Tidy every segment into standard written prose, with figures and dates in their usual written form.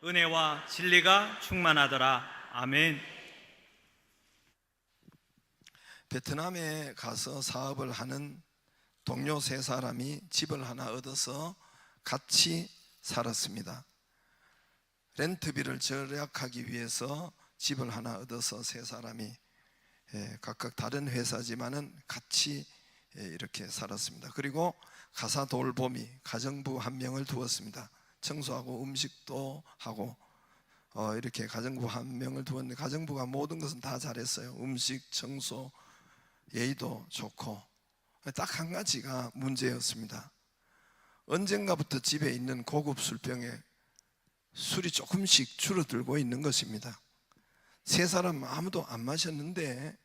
은혜와 진리가 충만하더라. 아멘. 베트남에 가서 사업을 하는 동료 세 사람이 집을 하나 얻어서 같이 살았습니다. 렌트비를 절약하기 위해서 집을 하나 얻어서 세 사람이 각각 다른 회사지만은 같이 이렇게 살았습니다. 그리고 가사 돌보미 가정부 한 명을 두었습니다. 청소하고 음식도 하고 이렇게 가정부 한 명을 두었는데 가정부가 모든 것은 다 잘했어요. 음식, 청소, 예의도 좋고. 딱 한 가지가 문제였습니다. 언젠가부터 집에 있는 고급 술병에 술이 조금씩 줄어들고 있는 것입니다. 세 사람 아무도 안 마셨는데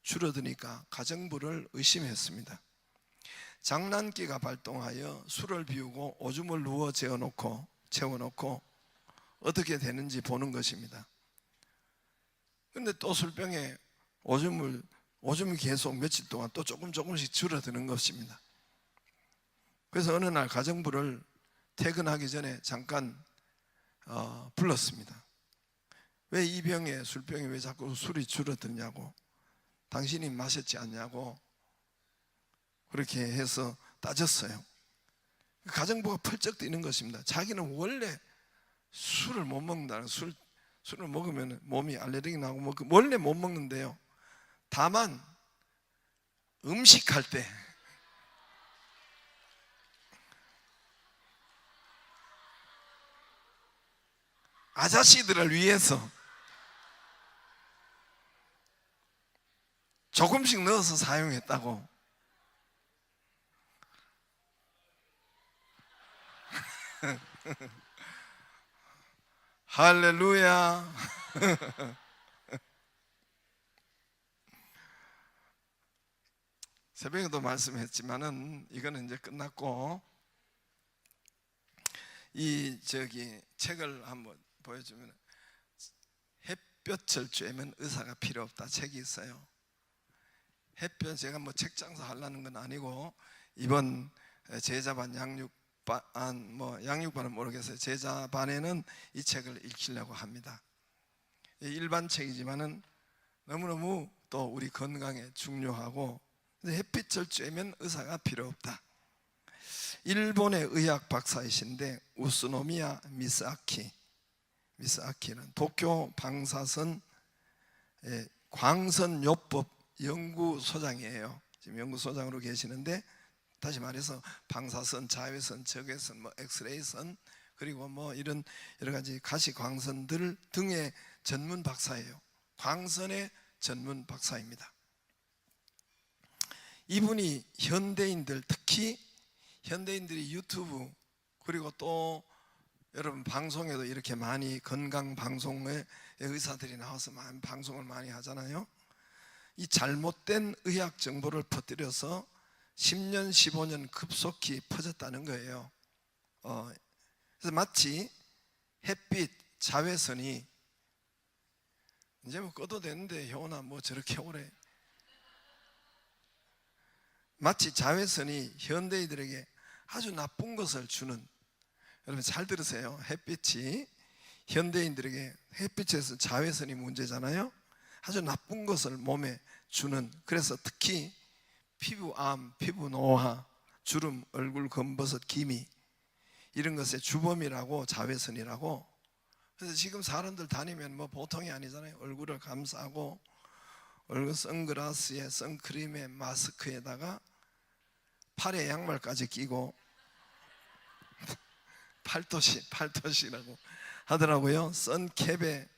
줄어드니까 가정부를 의심했습니다. 장난기가 발동하여 술을 비우고 오줌을 누워 채워놓고 어떻게 되는지 보는 것입니다. 그런데 또 술병에 오줌이 계속 며칠 동안 또 조금씩 줄어드는 것입니다. 그래서 어느 날 가정부를 퇴근하기 전에 잠깐 불렀습니다. 왜 이 술병에 왜 자꾸 술이 줄어드냐고, 당신이 마셨지 않냐고 그렇게 해서 따졌어요. 가정부가 펄쩍 뛰는 것입니다. 자기는 원래 술을 못 먹는다는, 술을 먹으면 몸이 알레르기 나고 원래 못 먹는데요. 다만 음식할 때 아저씨들을 위해서 조금씩 넣어서 사용했다고. 할렐루야. 새벽에도 말씀했지만은 이거는 이제 끝났고, 책을 한번 보여주면, 햇볕을 쬐면 의사가 필요 없다 책이 있어요. 햇볕, 제가 책 장사 하려는 건 아니고 이번 제자반 양육반은 모르겠어요. 제자반에는 이 책을 읽히려고 합니다. 일반 책이지만은 너무너무 또 우리 건강에 중요하고, 햇빛을 쬐면 의사가 필요 없다. 일본의 의학 박사이신데 우스노미야 미스아키는 도쿄 방사선 광선요법 연구소장이에요. 지금 연구소장으로 계시는데, 다시 말해서 방사선, 자외선, 적외선, 엑스레이선, 그리고 이런 여러 가지 가시광선들 등의 전문 박사예요. 광선의 전문 박사입니다. 이분이 특히 현대인들이 유튜브, 그리고 또 여러분 방송에도 이렇게 많이, 건강 방송에 의사들이 나와서 방송을 많이 하잖아요. 이 잘못된 의학 정보를 퍼뜨려서 10년, 15년 급속히 퍼졌다는 거예요. 그래서 마치 햇빛, 자외선이 이제 꺼도 되는데 효나 저렇게 오래, 마치 자외선이 현대인들에게 아주 나쁜 것을 주는, 여러분 잘 들으세요. 현대인들에게 햇빛에서 자외선이 문제잖아요. 아주 나쁜 것을 몸에 주는, 그래서 특히 피부암, 피부 노화, 주름, 얼굴 검버섯, 기미, 이런 것의 주범이라고, 자외선이라고. 그래서 지금 사람들 다니면 보통이 아니잖아요. 얼굴을 감싸고 얼굴 선글라스에, 선크림에, 마스크에다가 팔에 양말까지 끼고 팔토시라고 하더라고요. 선캡에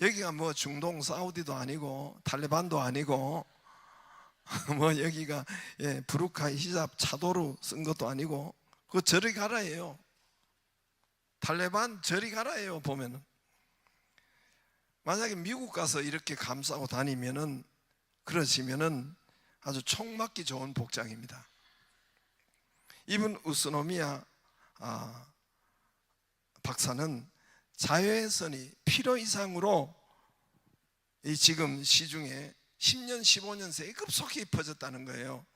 여기가 중동 사우디도 아니고 탈레반도 아니고 여기가 부르카 히잡 차도로 쓴 것도 아니고, 그거 저리 가라예요. 탈레반 저리 가라예요. 보면은 만약에 미국 가서 이렇게 감싸고 다니면은, 그러시면은 아주 총 맞기 좋은 복장입니다. 이분 우스노미야 박사는 자외선이 필요 이상으로 지금 시중에 10년, 15년 새에 급속히 퍼졌다는 거예요.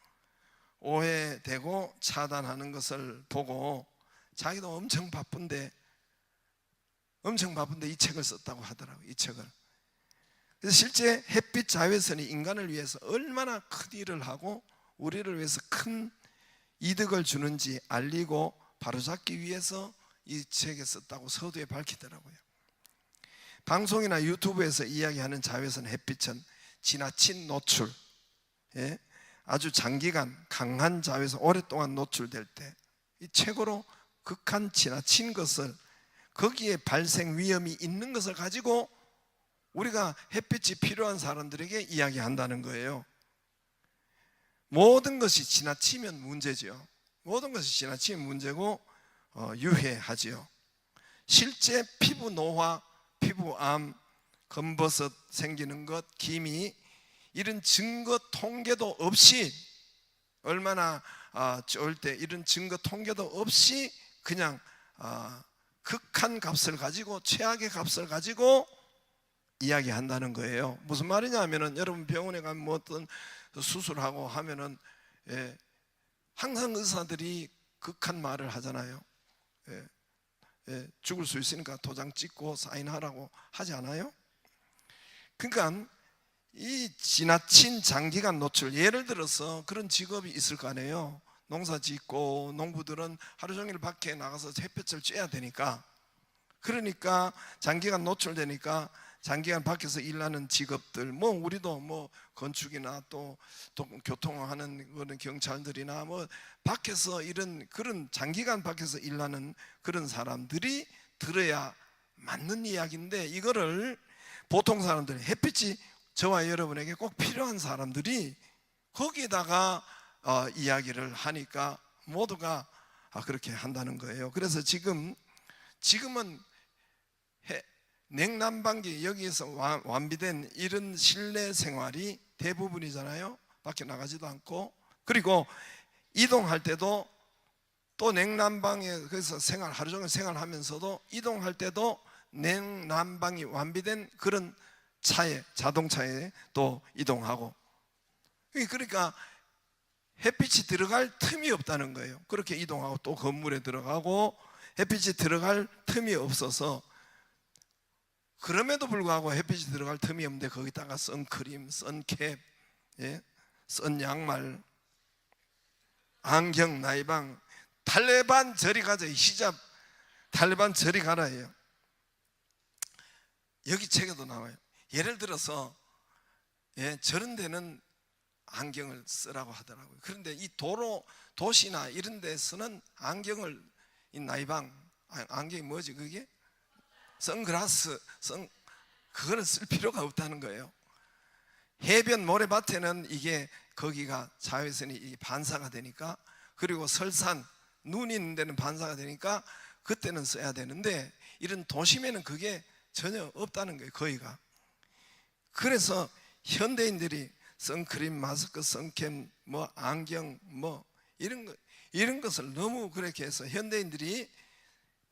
오해되고 차단하는 것을 보고 자기도 엄청 바쁜데 이 책을 썼다고 하더라고요. 이 책을. 그래서 실제 햇빛 자외선이 인간을 위해서 얼마나 큰 일을 하고 우리를 위해서 큰 이득을 주는지 알리고 바로잡기 위해서 이 책에 썼다고 서두에 밝히더라고요. 방송이나 유튜브에서 이야기하는 자외선 햇빛은 지나친 노출, 아주 장기간 강한 자외선 오랫동안 노출될 때 이 최고로 극한 지나친 것을, 거기에 발생 위험이 있는 것을 가지고 우리가 햇빛이 필요한 사람들에게 이야기한다는 거예요. 모든 것이 지나치면 문제죠. 모든 것이 지나치면 문제고 유해하지요. 실제 피부 노화, 피부암, 검버섯 생기는 것, 기미, 이런 증거 통계도 없이, 얼마나 좋을 때 이런 증거 통계도 없이 그냥 극한 값을 가지고, 최악의 값을 가지고 이야기한다는 거예요. 무슨 말이냐 하면은, 여러분 병원에 가면 뭐 어떤 수술하고 하면은 항상 의사들이 극한 말을 하잖아요. 죽을 수 있으니까 도장 찍고 사인하라고 하지 않아요? 그러니까 이 지나친 장기간 노출, 예를 들어서 그런 직업이 있을 거 아니에요. 농사 짓고 농부들은 하루 종일 밖에 나가서 햇볕을 쬐야 되니까, 그러니까 장기간 노출되니까 장기간 밖에서 일하는 직업들, 뭐 우리도 뭐 건축이나 또 교통하는 그런 경찰들이나 뭐 밖에서 이런 그런 장기간 밖에서 일하는 그런 사람들이 들어야 맞는 이야기인데, 이거를 보통 사람들, 햇빛이 저와 여러분에게 꼭 필요한 사람들이 거기에다가 이야기를 하니까 모두가 그렇게 한다는 거예요. 그래서 지금은 냉난방기, 여기에서 완비된 이런 실내 생활이 대부분이잖아요. 밖에 나가지도 않고, 그리고 이동할 때도 또 냉난방에 그래서 하루 종일 생활하면서도 이동할 때도 냉난방이 완비된 그런 차에, 자동차에 또 이동하고, 그러니까 햇빛이 들어갈 틈이 없다는 거예요. 그렇게 이동하고 또 건물에 들어가고 햇빛이 들어갈 틈이 없어서, 그럼에도 불구하고 햇빛이 들어갈 틈이 없는데 거기다가 선크림, 선캡, 선양말, 안경, 나이방, 탈레반 저리 가자, 히잡, 탈레반 저리 가라예요. 여기 책에도 나와요. 예를 들어서 저런 데는 안경을 쓰라고 하더라고요. 그런데 이 도시나 이런 데서는 안경을, 이 나이방, 안경이 뭐지 그게? 선글라스, 그거는 쓸 필요가 없다는 거예요. 해변 모래밭에는 이게 거기가 자외선이 반사가 되니까, 그리고 설산, 눈이 있는 데는 반사가 되니까 그때는 써야 되는데, 이런 도심에는 그게 전혀 없다는 거예요, 거의가. 그래서 현대인들이 선크림, 마스크, 선캠, 뭐 안경, 뭐 이런 것을 너무 그렇게 해서 현대인들이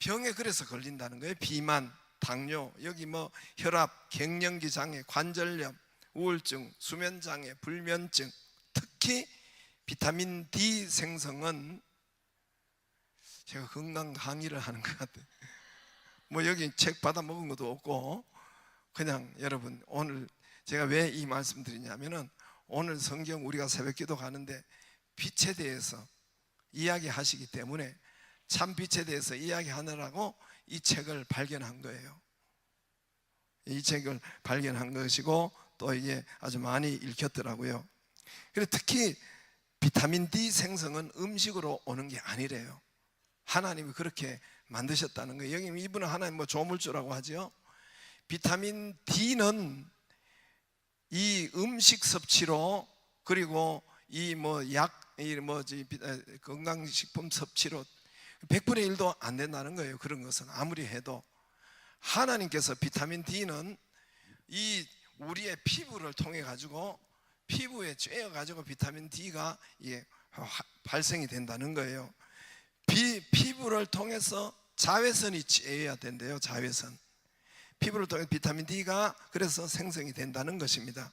병에 그래서 걸린다는 거예요. 비만, 당뇨, 여기 뭐 혈압, 갱년기 장애, 관절염, 우울증, 수면 장애, 불면증, 특히 비타민 D 생성은, 제가 건강 강의를 하는 것 같아요. 뭐 여기 책 받아 먹은 것도 없고, 그냥 여러분, 오늘 제가 왜 이 말씀 드리냐면은, 오늘 성경 우리가 새벽기도 가는데 빛에 대해서 이야기하시기 때문에 참 빛에 대해서 이야기하느라고 이 책을 발견한 거예요. 이 책을 발견한 것이고, 또 이게 아주 많이 읽혔더라고요. 그리고 특히 비타민 D 생성은 음식으로 오는 게 아니래요. 하나님이 그렇게 만드셨다는 거예요. 여기 이분은 하나님 뭐 조물주라고 하죠. 비타민 D는 이 음식 섭취로, 그리고 이 뭐 건강식품 섭취로 100분의 1도 안 된다는 거예요. 그런 것은 아무리 해도. 하나님께서 비타민 D는 이 우리의 피부를 통해 가지고, 피부에 쬐어 가지고 비타민 D가 발생이 된다는 거예요. 피부를 통해서 자외선이 쬐어야 된대요. 자외선, 피부를 통해 비타민 D가 그래서 생성이 된다는 것입니다.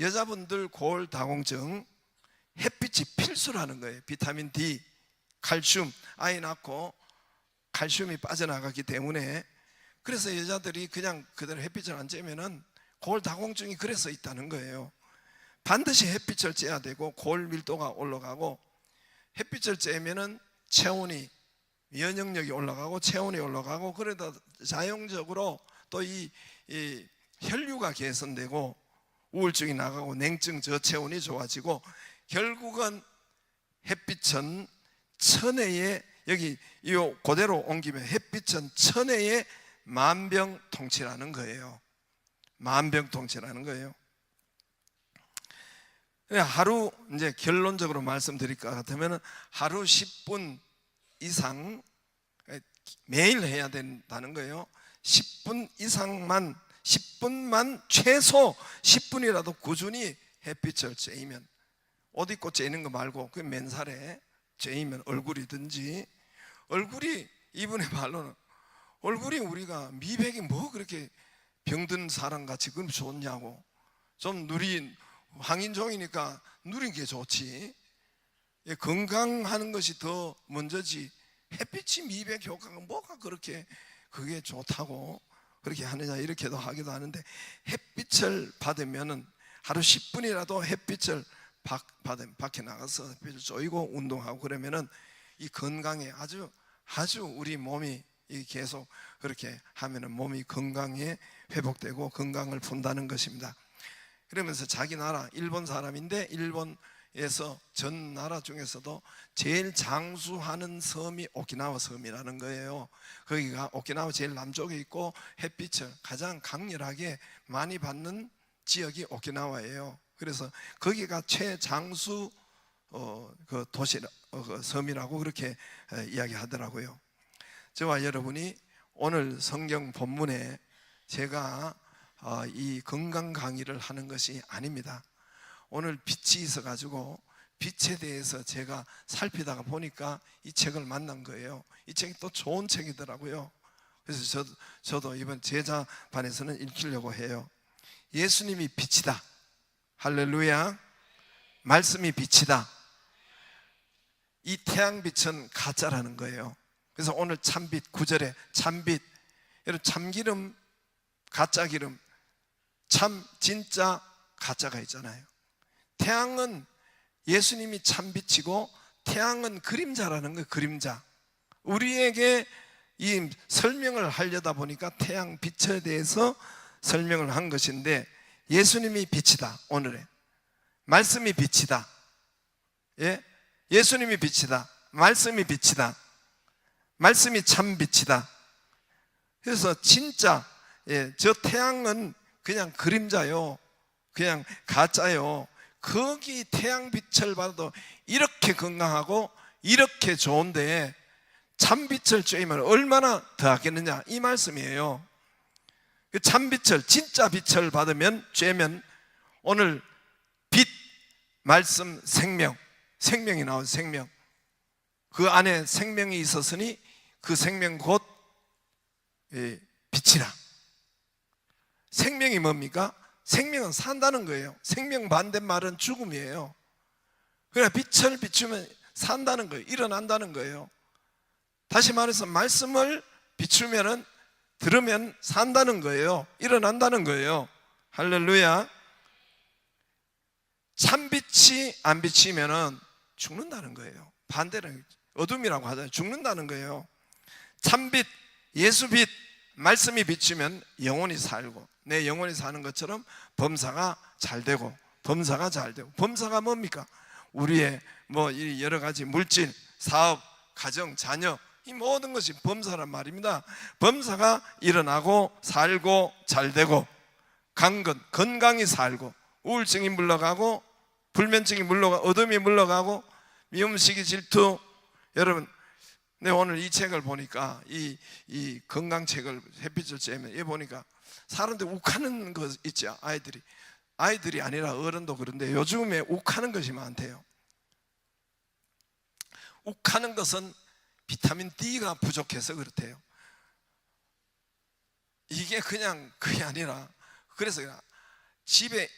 여자분들 골다공증, 햇빛이 필수라는 거예요. 비타민 D, 칼슘, 아이 낳고 칼슘이 빠져나갔기 때문에, 그래서 여자들이 그냥 그대로 햇빛을 안 쬐면은 골다공증이 그래서 있다는 거예요. 반드시 햇빛을 쬐야 되고 골 밀도가 올라가고, 햇빛을 쬐면은 체온이, 면역력이 올라가고 체온이 올라가고, 그러다 자연적으로 또 이 혈류가 개선되고 우울증이 나가고 냉증 저체온이 좋아지고, 결국은 햇빛은 천혜의, 여기 이 그대로 옮기면 햇빛은 천혜의 만병통치라는 거예요. 만병통치라는 거예요. 하루, 이제 결론적으로 말씀드릴 것 같으면 하루 10분 이상 매일 해야 된다는 거예요. 10분 이상만, 10분만, 최소 10분이라도 꾸준히 햇빛을 쬐면, 옷 입고 쬐는 거 말고 그 맨살에 쬐면 얼굴이든지, 얼굴이, 이분의 말로는 얼굴이 우리가 미백이 뭐 그렇게 병든 사람같이 그럼 좋냐고, 좀 누린 황인종이니까 누린 게 좋지, 건강하는 것이 더 먼저지 햇빛이 미백 효과가 뭐가 그렇게 그게 좋다고 그렇게 하느냐, 이렇게도 하기도 하는데, 햇빛을 받으면은 하루 10분이라도 햇빛을 밖에 나가서 햇빛을 쬐고 운동하고 그러면은 이 건강에 아주 우리 몸이 계속 그렇게 하면은 몸이 건강에 회복되고 건강을 푼다는 것입니다. 그러면서 자기 나라 일본 사람인데, 일본에서 전 나라 중에서도 제일 장수하는 섬이 오키나와 섬이라는 거예요. 거기가 오키나와 제일 남쪽에 있고 햇빛을 가장 강렬하게 많이 받는 지역이 오키나와예요. 그래서 거기가 최장수 그 도시, 그 섬이라고 그렇게 이야기하더라고요. 저와 여러분이 오늘 성경 본문에 제가 이 건강 강의를 하는 것이 아닙니다. 오늘 빛이 있어 가지고 빛에 대해서 제가 살피다가 보니까 이 책을 만난 거예요. 이 책이 또 좋은 책이더라고요. 그래서 저도 이번 제자반에서는 읽히려고 해요. 예수님이 빛이다. 할렐루야. 말씀이 빛이다. 이 태양빛은 가짜라는 거예요. 그래서 오늘 참빛, 9절에 참빛, 여러분 참기름, 가짜 기름, 참 진짜 가짜가 있잖아요. 태양은 예수님이 참빛이고 태양은 그림자라는 거예요. 그림자. 우리에게 이 설명을 하려다 보니까 태양 빛에 대해서 설명을 한 것인데, 예수님이 빛이다. 오늘의 말씀이 빛이다. 예? 예수님이 빛이다. 말씀이 빛이다. 말씀이 참 빛이다. 그래서 진짜 저 태양은 그냥 그림자요, 그냥 가짜요. 거기 태양빛을 받아도 이렇게 건강하고 이렇게 좋은데 참빛을 쬐면 얼마나 더 하겠느냐, 이 말씀이에요. 그 참빛을, 진짜 빛을 받으면, 쬐면, 오늘 빛, 말씀, 생명, 생명이 나온 생명, 그 안에 생명이 있었으니 그 생명 곧 빛이라. 생명이 뭡니까? 생명은 산다는 거예요. 생명 반대말은 죽음이에요. 그러나 빛을 비추면 산다는 거예요. 일어난다는 거예요. 다시 말해서 말씀을 비추면은, 들으면 산다는 거예요. 일어난다는 거예요. 할렐루야. 참빛이 안 비치면은 죽는다는 거예요. 반대로 어둠이라고 하잖아요. 죽는다는 거예요. 참빛, 예수빛, 말씀이 비치면 영혼이 살고, 내 영혼이 사는 것처럼 범사가 잘 되고, 범사가 잘 되고. 범사가 뭡니까? 우리의 뭐 여러 가지 물질, 사업, 가정, 자녀, 이 모든 것이 범사란 말입니다. 범사가 일어나고 살고 잘 되고, 강건, 건강히 살고, 우울증이 물러가고, 불면증이 물러가고, 어둠이 물러가고, 미움시기, 질투. 여러분, 내 오늘 이 책을 보니까, 이 건강책을 햇빛을 쬐면 얘 보니까 사람들 욱하는 거 있죠. 아이들이 아니라 어른도 그런데 요즘에 욱하는 것이 많대요. 욱하는 것은 비타민 D가 부족해서 그렇대요. 이게 그냥 그게 아니라, 그래서 집에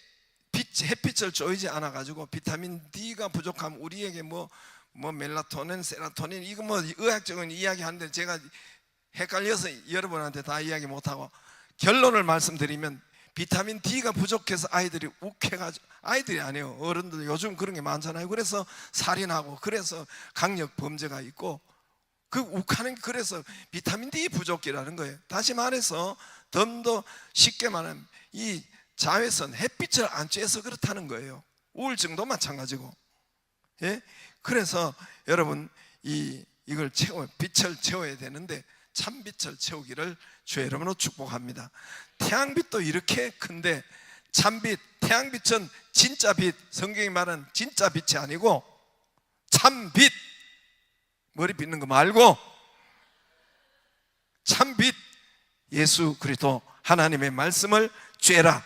햇빛을 쬐지 않아 가지고 비타민 D가 부족하면 우리에게 뭐 뭐 멜라토닌, 세로토닌 이거 뭐 의학적인 이야기하는데 제가 헷갈려서 여러분한테 다 이야기 못하고 결론을 말씀드리면 비타민 D가 부족해서 아이들이 욱해가지고, 아이들이 아니에요, 어른들 요즘 그런 게 많잖아요. 그래서 살인하고 그래서 강력 범죄가 있고 그 욱하는 게 그래서 비타민 D 부족이라는 거예요. 다시 말해서 좀 더 쉽게 말하면 이 자외선 햇빛을 안 쬐서 그렇다는 거예요. 우울증도 마찬가지고. 예? 그래서 여러분 이걸 빛을 채워야 되는데 참빛을 채우기를 주의 이름으로 축복합니다. 태양빛도 이렇게 큰데 참빛, 태양빛은 진짜 빛, 성경이 말하는 진짜 빛이 아니고 참빛, 머리 빗는 거 말고 참빛, 예수 그리스도 하나님의 말씀을 쬐라.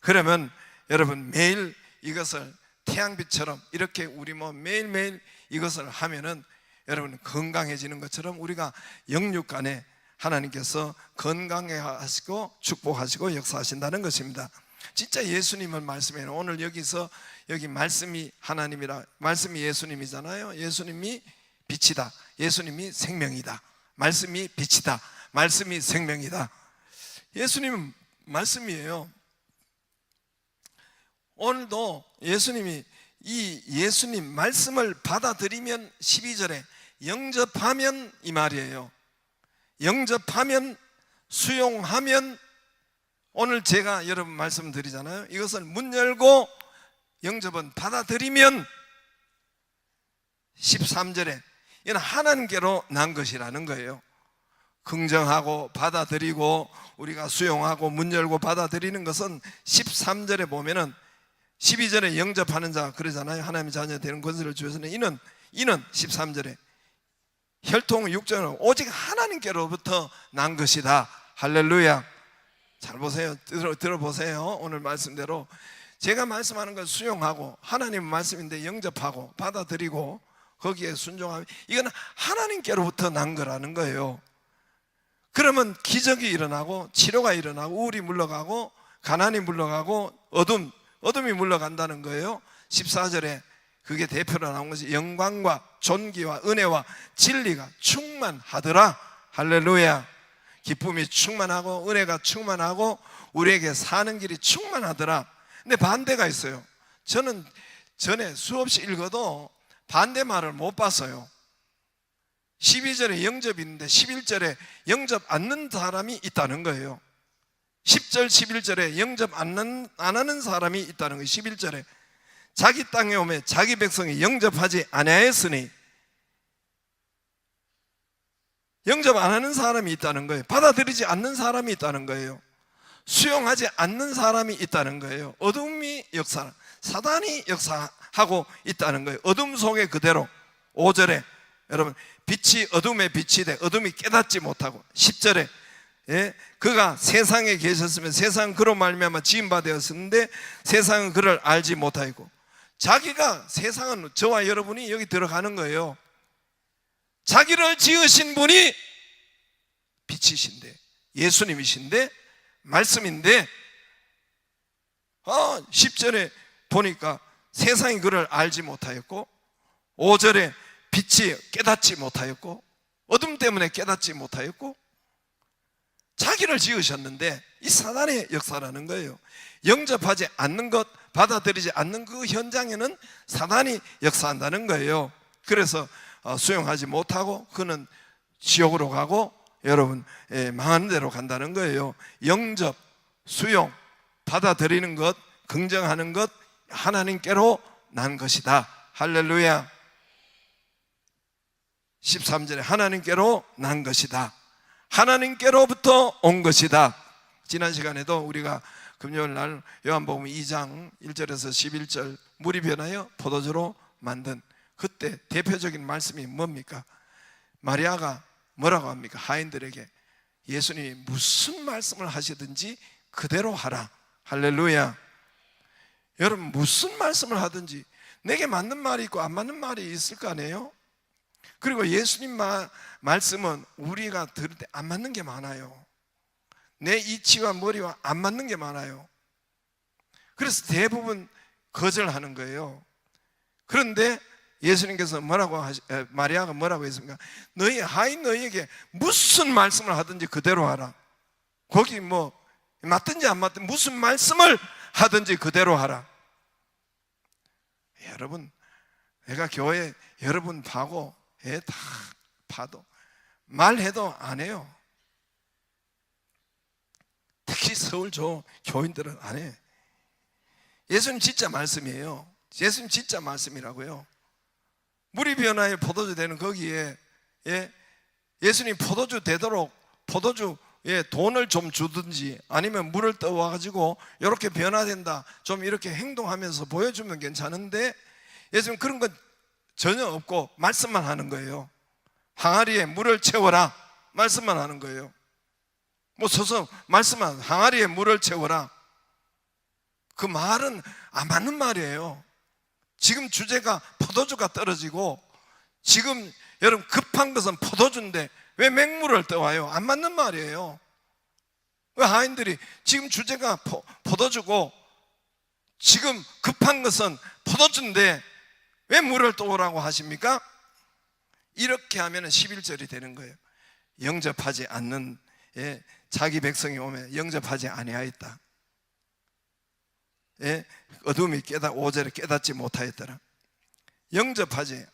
그러면 여러분 매일 이것을 태양빛처럼 이렇게 우리 뭐 매일매일 이것을 하면은 여러분 건강해지는 것처럼 우리가 영육간에 하나님께서 건강해 하시고 축복하시고 역사하신다는 것입니다. 진짜 예수님을 말씀해요. 오늘 여기서 여기 말씀이 하나님이라, 말씀이 예수님이잖아요. 예수님이 빛이다, 예수님이 생명이다, 말씀이 빛이다, 말씀이 생명이다. 예수님은 말씀이에요. 오늘도 예수님이 이 예수님 말씀을 받아들이면 12절에 영접하면 이 말이에요. 영접하면, 수용하면, 오늘 제가 여러분 말씀드리잖아요. 이것을 문 열고 영접은 받아들이면 13절에 이는 하나님께로 난 것이라는 거예요. 긍정하고 받아들이고 우리가 수용하고 문 열고 받아들이는 것은 13절에 보면은 12절에 영접하는 자 그러잖아요. 하나님의 자녀 되는 권세를 주셔서는 이는 13절에 혈통 6절은 오직 하나님께로부터 난 것이다. 할렐루야. 잘 보세요. 들어보세요. 오늘 말씀대로 제가 말씀하는 걸 수용하고 하나님 말씀인데 영접하고 받아들이고 거기에 순종하면 이건 하나님께로부터 난 거라는 거예요. 그러면 기적이 일어나고 치료가 일어나고 우울이 물러가고 가난이 물러가고 어둠이 물러간다는 거예요. 14절에 그게 대표로 나온 것이 영광과 존귀와 은혜와 진리가 충만하더라. 할렐루야. 기쁨이 충만하고 은혜가 충만하고 우리에게 사는 길이 충만하더라. 근데 반대가 있어요. 저는 전에 수없이 읽어도 반대 말을 못 봤어요. 12절에 영접이 있는데 11절에 영접 않는 사람이 있다는 거예요. 10절 11절에 영접 안 하는 사람이 있다는 거예요. 11절에 자기 땅에 오매 자기 백성이 영접하지 아니하였으니, 영접 안 하는 사람이 있다는 거예요. 받아들이지 않는 사람이 있다는 거예요. 수용하지 않는 사람이 있다는 거예요. 어둠이 역사, 사단이 역사하고 있다는 거예요. 어둠 속에 그대로. 5절에 여러분 빛이 어둠에 빛이 돼 어둠이 깨닫지 못하고, 10절에 그가 세상에 계셨으면 세상은 그로 말미암아 지은 바 되었는데 세상은 그를 알지 못하였고, 자기가, 세상은 저와 여러분이 여기 들어가는 거예요. 자기를 지으신 분이 빛이신데 예수님이신데 말씀인데 10절에 보니까 세상이 그를 알지 못하였고, 5절에 빛이 깨닫지 못하였고, 어둠 때문에 깨닫지 못하였고, 자기를 지으셨는데 이 사단의 역사라는 거예요. 영접하지 않는 것, 받아들이지 않는 그 현장에는 사단이 역사한다는 거예요. 그래서 수용하지 못하고 그는 지옥으로 가고 여러분 망하는 대로 간다는 거예요. 영접, 수용, 받아들이는 것, 긍정하는 것, 하나님께로 난 것이다. 할렐루야. 13절에 하나님께로 난 것이다. 하나님께로부터 온 것이다. 지난 시간에도 우리가 금요일 날 요한복음 2장 1절에서 11절 물이 변하여 포도주로 만든 그때 대표적인 말씀이 뭡니까? 마리아가 뭐라고 합니까? 하인들에게 예수님이 무슨 말씀을 하시든지 그대로 하라. 할렐루야. 여러분 무슨 말씀을 하든지 내게 맞는 말이 있고 안 맞는 말이 있을 거 아니에요? 그리고 예수님 말씀은 우리가 들을 때 안 맞는 게 많아요. 내 이치와 머리와 안 맞는 게 많아요. 그래서 대부분 거절하는 거예요. 그런데 예수님께서 마리아가 뭐라고 했습니까? 너희 하인 너희에게 무슨 말씀을 하든지 그대로 하라. 거기 뭐 맞든지 안 맞든지 무슨 말씀을 하든지 그대로 하라. 여러분, 내가 교회 여러분 봐고 애 다 봐도 말해도 안 해요. 특히 서울 교인들은 안 해. 예수님 진짜 말씀이에요. 예수님 진짜 말씀이라고요. 물이 변화에 포도주 되는 거기에 예수님 포도주 되도록 포도주에 돈을 좀 주든지 아니면 물을 떠와가지고 이렇게 변화된다 좀 이렇게 행동하면서 보여주면 괜찮은데 예수님 그런 건 전혀 없고 말씀만 하는 거예요. 항아리에 물을 채워라 말씀만 하는 거예요. 뭐 서서 말씀만 항아리에 물을 채워라, 그 말은 안 맞는 말이에요. 지금 주제가 포도주가 떨어지고 지금 여러분 급한 것은 포도주인데 왜 맹물을 떠와요? 안 맞는 말이에요. 왜 하인들이 지금 주제가 포도주고 지금 급한 것은 포도주인데 왜 물을 떠오라고 하십니까? 이렇게 하면 11절이 되는 거예요. 영접하지 않는 자기 백성이 오면 영접하지 아니하였다. 어둠이 5절에 깨닫지 못하였더라. 영접하지.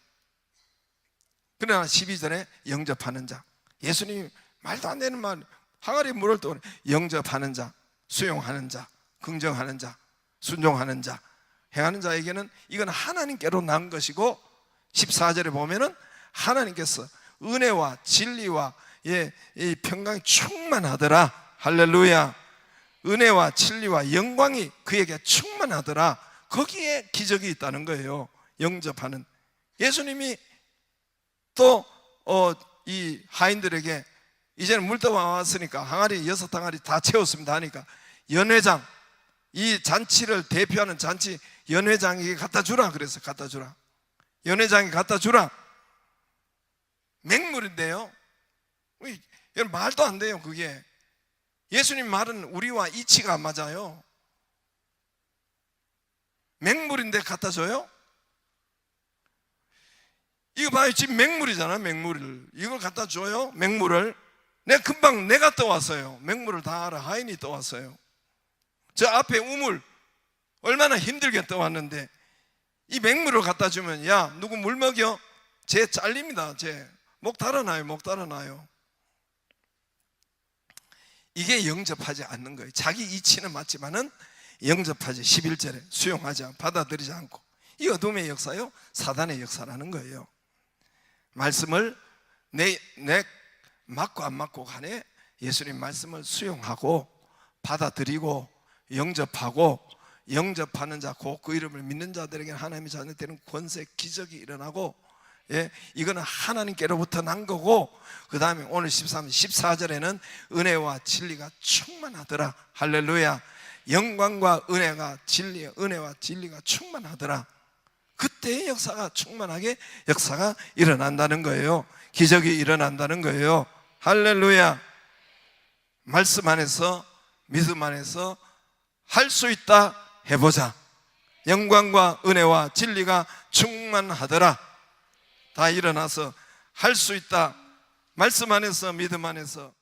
그러나 12절에 영접하는 자. 예수님이 말도 안 되는 말, 항아리 물을 떠오르 영접하는 자, 수용하는 자, 긍정하는 자, 순종하는 자, 행하는 자에게는 이건 하나님께로 난 것이고 14절에 보면은 하나님께서 은혜와 진리와 이 평강이 충만하더라. 할렐루야. 은혜와 진리와 영광이 그에게 충만하더라. 거기에 기적이 있다는 거예요. 영접하는. 예수님이 또 이 하인들에게 이제는 물 떠왔으니까 항아리 6항아리 다 채웠습니다 하니까 연회장, 이 잔치를 대표하는 잔치 연회장에게 갖다 주라 그래서 갖다 주라. 연회장에 갖다 주라. 맹물인데요. 여러분 말도 안 돼요. 그게 예수님 말은 우리와 이치가 안 맞아요. 맹물인데 갖다 줘요? 이거 봐요. 지금 맹물이잖아. 맹물을 이걸 갖다 줘요? 맹물을. 내가 금방 내가 떠왔어요. 맹물을 다 알아. 하인이 떠왔어요. 저 앞에 우물 얼마나 힘들게 떠왔는데 이 맹물을 갖다 주면 야 누구 물 먹여? 쟤 잘립니다. 쟤 목 달아나요. 목 달아나요. 이게 영접하지 않는 거예요. 자기 이치는 맞지만은 영접하지 11절에 수용하지 않고 받아들이지 않고. 이 어둠의 역사요 사단의 역사라는 거예요. 말씀을 내 맞고 안 맞고 간에 예수님 말씀을 수용하고 받아들이고 영접하고 영접하는 자 곧 그 이름을 믿는 자들에게 하나님의 자녀 되는 권세 기적이 일어나고 이거는 하나님께로부터 난 거고 그 다음에 오늘 14절에는 은혜와 진리가 충만하더라. 할렐루야. 영광과 은혜와 진리가 충만하더라. 그때의 역사가 충만하게 역사가 일어난다는 거예요. 기적이 일어난다는 거예요. 할렐루야. 말씀 안에서 믿음 안에서 할 수 있다 해보자. 영광과 은혜와 진리가 충만하더라. 다 일어나서 할 수 있다. 말씀 안에서 믿음 안에서